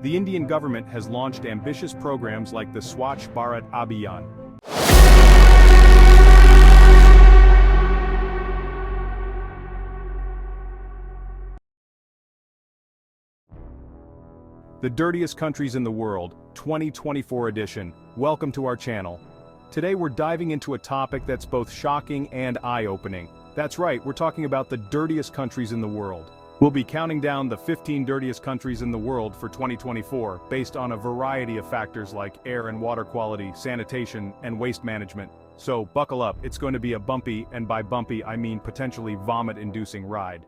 The Indian government has launched ambitious programs like the Swachh Bharat Abhiyan. The Dirtiest Countries in the World, 2024 edition. Welcome to our channel. Today we're diving into a topic that's both shocking and eye-opening. That's right, we're talking about the dirtiest countries in the world. We'll be counting down the 15 dirtiest countries in the world for 2024, based on a variety of factors like air and water quality, sanitation, and waste management. So buckle up, it's going to be a bumpy, and by bumpy I mean potentially vomit-inducing ride.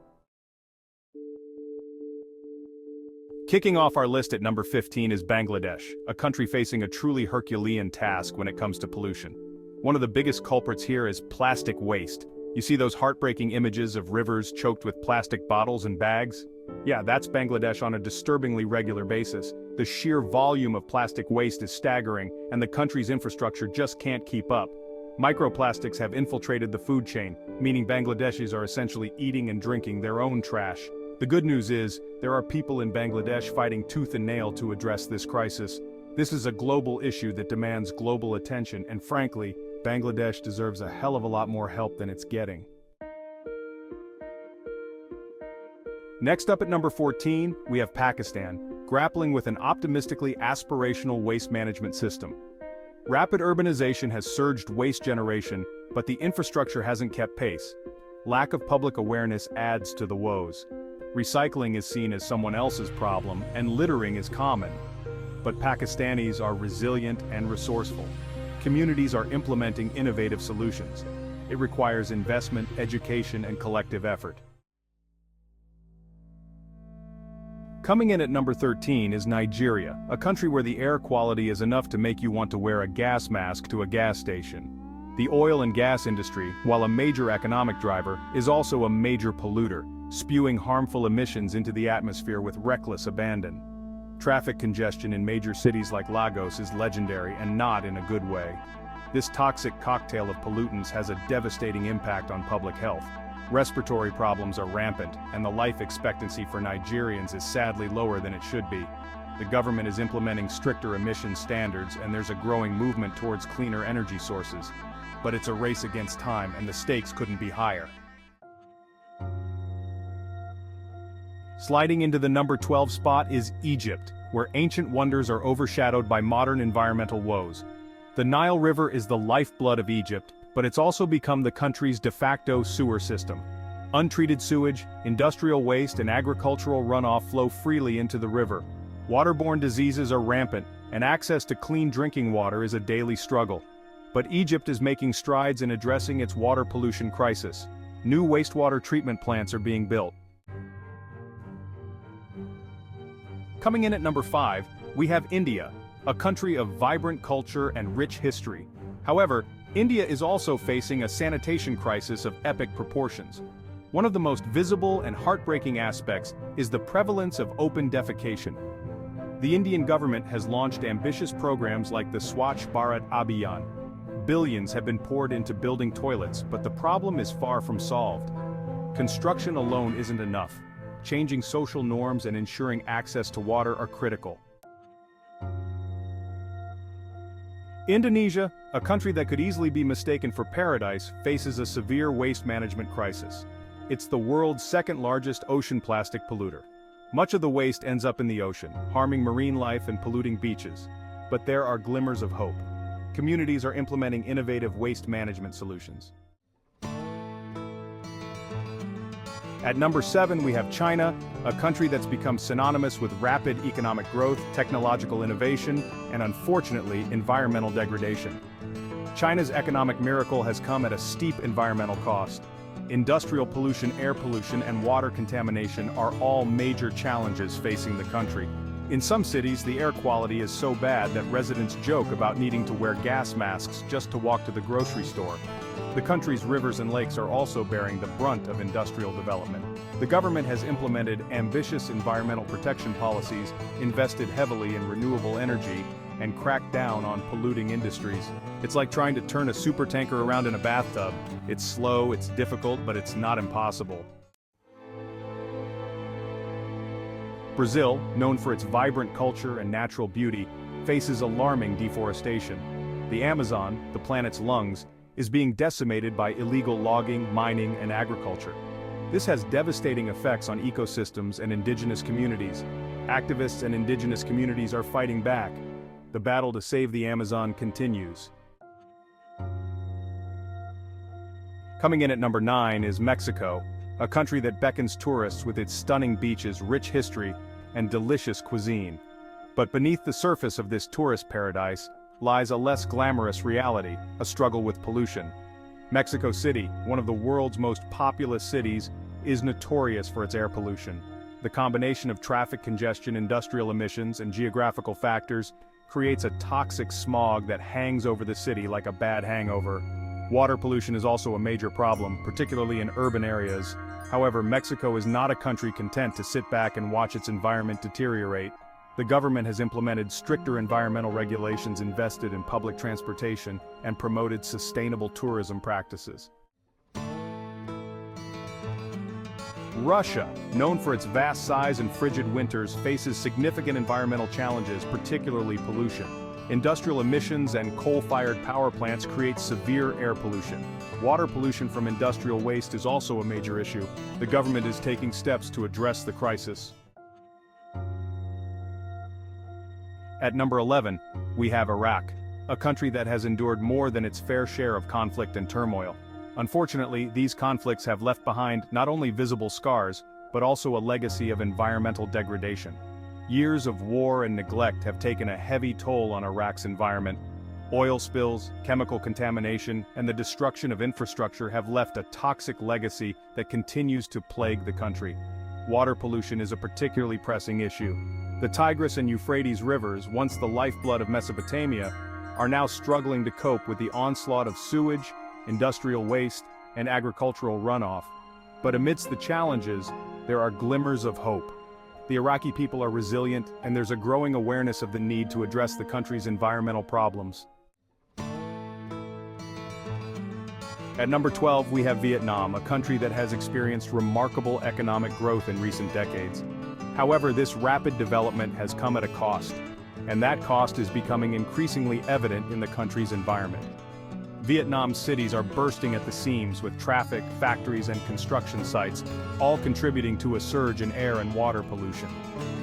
Kicking off our list at number 15 is Bangladesh, a country facing a truly Herculean task when it comes to pollution. One of the biggest culprits here is plastic waste. You see those heartbreaking images of rivers choked with plastic bottles and bags? Yeah, that's Bangladesh on a disturbingly regular basis. The sheer volume of plastic waste is staggering, and the country's infrastructure just can't keep up. Microplastics have infiltrated the food chain, meaning Bangladeshis are essentially eating and drinking their own trash. The good news is, there are people in Bangladesh fighting tooth and nail to address this crisis. This is a global issue that demands global attention, and frankly, Bangladesh deserves a hell of a lot more help than it's getting. Next up at number 14, we have Pakistan, grappling with an optimistically aspirational waste management system. Rapid urbanization has surged waste generation, but the infrastructure hasn't kept pace. Lack of public awareness adds to the woes. Recycling is seen as someone else's problem, and littering is common. But Pakistanis are resilient and resourceful. Communities are implementing innovative solutions. It requires investment, education, and collective effort. Coming in at number 13 is Nigeria, a country where the air quality is enough to make you want to wear a gas mask to a gas station. The oil and gas industry, while a major economic driver, is also a major polluter, spewing harmful emissions into the atmosphere with reckless abandon. Traffic congestion in major cities like Lagos is legendary, and not in a good way. This toxic cocktail of pollutants has a devastating impact on public health. Respiratory problems are rampant, and the life expectancy for Nigerians is sadly lower than it should be. The government is implementing stricter emission standards, and there's a growing movement towards cleaner energy sources. But it's a race against time, and the stakes couldn't be higher. Sliding into the number 12 spot is Egypt, where ancient wonders are overshadowed by modern environmental woes. The Nile River is the lifeblood of Egypt, but it's also become the country's de facto sewer system. Untreated sewage, industrial waste, and agricultural runoff flow freely into the river. Waterborne diseases are rampant, and access to clean drinking water is a daily struggle. But Egypt is making strides in addressing its water pollution crisis. New wastewater treatment plants are being built. Coming in at number 5, we have India, a country of vibrant culture and rich history. However, India is also facing a sanitation crisis of epic proportions. One of the most visible and heartbreaking aspects is the prevalence of open defecation. The Indian government has launched ambitious programs like the Swachh Bharat Abhiyan. Billions have been poured into building toilets, but the problem is far from solved. Construction alone isn't enough. Changing social norms and ensuring access to water are critical. Indonesia, a country that could easily be mistaken for paradise, faces a severe waste management crisis. It's the world's second-largest ocean plastic polluter. Much of the waste ends up in the ocean, harming marine life and polluting beaches. But there are glimmers of hope. Communities are implementing innovative waste management solutions. At number 7, we have China, a country that's become synonymous with rapid economic growth, technological innovation, and unfortunately, environmental degradation. China's economic miracle has come at a steep environmental cost. Industrial pollution, air pollution, and water contamination are all major challenges facing the country. In some cities, the air quality is so bad that residents joke about needing to wear gas masks just to walk to the grocery store. The country's rivers and lakes are also bearing the brunt of industrial development. The government has implemented ambitious environmental protection policies, invested heavily in renewable energy, and cracked down on polluting industries. It's like trying to turn a supertanker around in a bathtub. It's slow, it's difficult, but it's not impossible. Brazil, known for its vibrant culture and natural beauty, faces alarming deforestation. The Amazon, the planet's lungs, is being decimated by illegal logging, mining, and agriculture. This has devastating effects on ecosystems and indigenous communities. Activists and indigenous communities are fighting back. The battle to save the Amazon continues. Coming in at number 9 is Mexico, a country that beckons tourists with its stunning beaches, rich history, and delicious cuisine. But beneath the surface of this tourist paradise lies a less glamorous reality, a struggle with pollution. Mexico City, one of the world's most populous cities, is notorious for its air pollution. The combination of traffic congestion, industrial emissions, and geographical factors creates a toxic smog that hangs over the city like a bad hangover. Water pollution is also a major problem, particularly in urban areas. However, Mexico is not a country content to sit back and watch its environment deteriorate. The government has implemented stricter environmental regulations, invested in public transportation, and promoted sustainable tourism practices. Russia, known for its vast size and frigid winters, faces significant environmental challenges, particularly pollution. Industrial emissions and coal-fired power plants create severe air pollution. Water pollution from industrial waste is also a major issue. The government is taking steps to address the crisis. At number 11, we have Iraq, a country that has endured more than its fair share of conflict and turmoil. Unfortunately, these conflicts have left behind not only visible scars, but also a legacy of environmental degradation. Years of war and neglect have taken a heavy toll on Iraq's environment. Oil spills, chemical contamination, and the destruction of infrastructure have left a toxic legacy that continues to plague the country. Water pollution is a particularly pressing issue. The Tigris and Euphrates rivers, once the lifeblood of Mesopotamia, are now struggling to cope with the onslaught of sewage, industrial waste, and agricultural runoff. But amidst the challenges, there are glimmers of hope. The Iraqi people are resilient, and there's a growing awareness of the need to address the country's environmental problems. At number 12, we have Vietnam, a country that has experienced remarkable economic growth in recent decades. However, this rapid development has come at a cost, and that cost is becoming increasingly evident in the country's environment. Vietnam's cities are bursting at the seams with traffic, factories, and construction sites, all contributing to a surge in air and water pollution.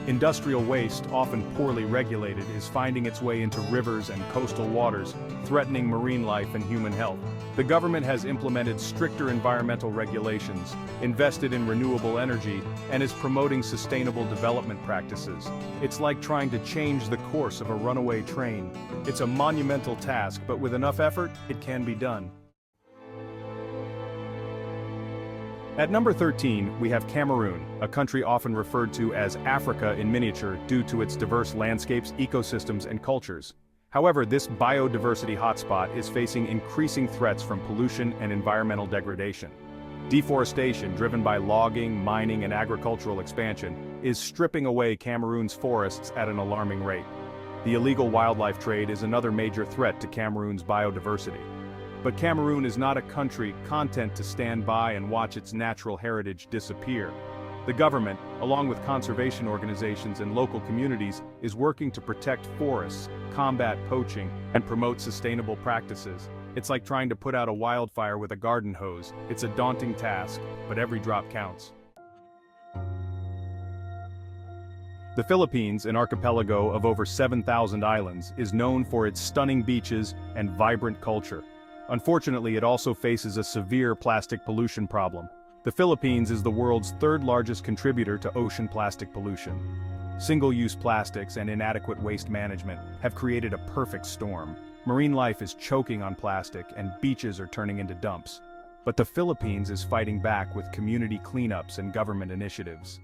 Industrial waste, often poorly regulated, is finding its way into rivers and coastal waters, threatening marine life and human health. The government has implemented stricter environmental regulations, invested in renewable energy, and is promoting sustainable development practices. It's like trying to change the course of a runaway train. It's a monumental task, but with enough effort, it can be done. At number 13, we have Cameroon, a country often referred to as Africa in miniature due to its diverse landscapes, ecosystems, and cultures. However, this biodiversity hotspot is facing increasing threats from pollution and environmental degradation. Deforestation, driven by logging, mining, and agricultural expansion, is stripping away Cameroon's forests at an alarming rate. The illegal wildlife trade is another major threat to Cameroon's biodiversity. But Cameroon is not a country content to stand by and watch its natural heritage disappear. The government, along with conservation organizations and local communities, is working to protect forests, combat poaching, and promote sustainable practices. It's like trying to put out a wildfire with a garden hose. It's a daunting task, but every drop counts. The Philippines, an archipelago of over 7,000 islands, is known for its stunning beaches and vibrant culture. Unfortunately, it also faces a severe plastic pollution problem. The Philippines is the world's third-largest contributor to ocean plastic pollution. Single-use plastics and inadequate waste management have created a perfect storm. Marine life is choking on plastic, and beaches are turning into dumps. But the Philippines is fighting back with community cleanups and government initiatives.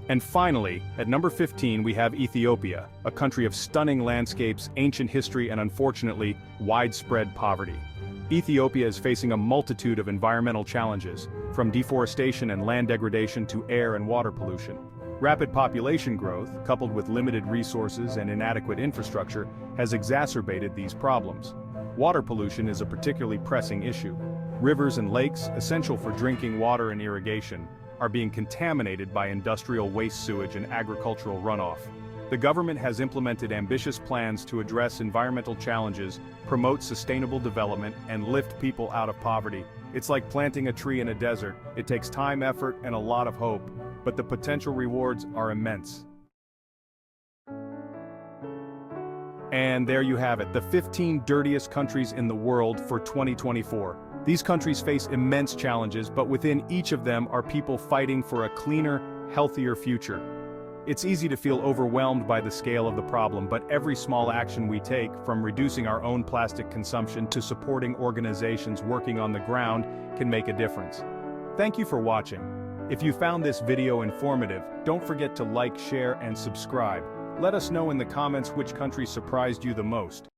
And finally, at number 15 we have Ethiopia, a country of stunning landscapes, ancient history, and unfortunately, widespread poverty. Ethiopia is facing a multitude of environmental challenges, from deforestation and land degradation to air and water pollution. Rapid population growth, coupled with limited resources and inadequate infrastructure, has exacerbated these problems. Water pollution is a particularly pressing issue. Rivers and lakes, essential for drinking water and irrigation, are being contaminated by industrial waste sewage and agricultural runoff. The government has implemented ambitious plans to address environmental challenges, promote sustainable development, and lift people out of poverty. It's like planting a tree in a desert. It takes time, effort, and a lot of hope, but the potential rewards are immense. And there you have it, the 15 dirtiest countries in the world for 2024. These countries face immense challenges, but within each of them are people fighting for a cleaner, healthier future. It's easy to feel overwhelmed by the scale of the problem, but every small action we take, from reducing our own plastic consumption to supporting organizations working on the ground, can make a difference. Thank you for watching. If you found this video informative, don't forget to like, share, and subscribe. Let us know in the comments which country surprised you the most.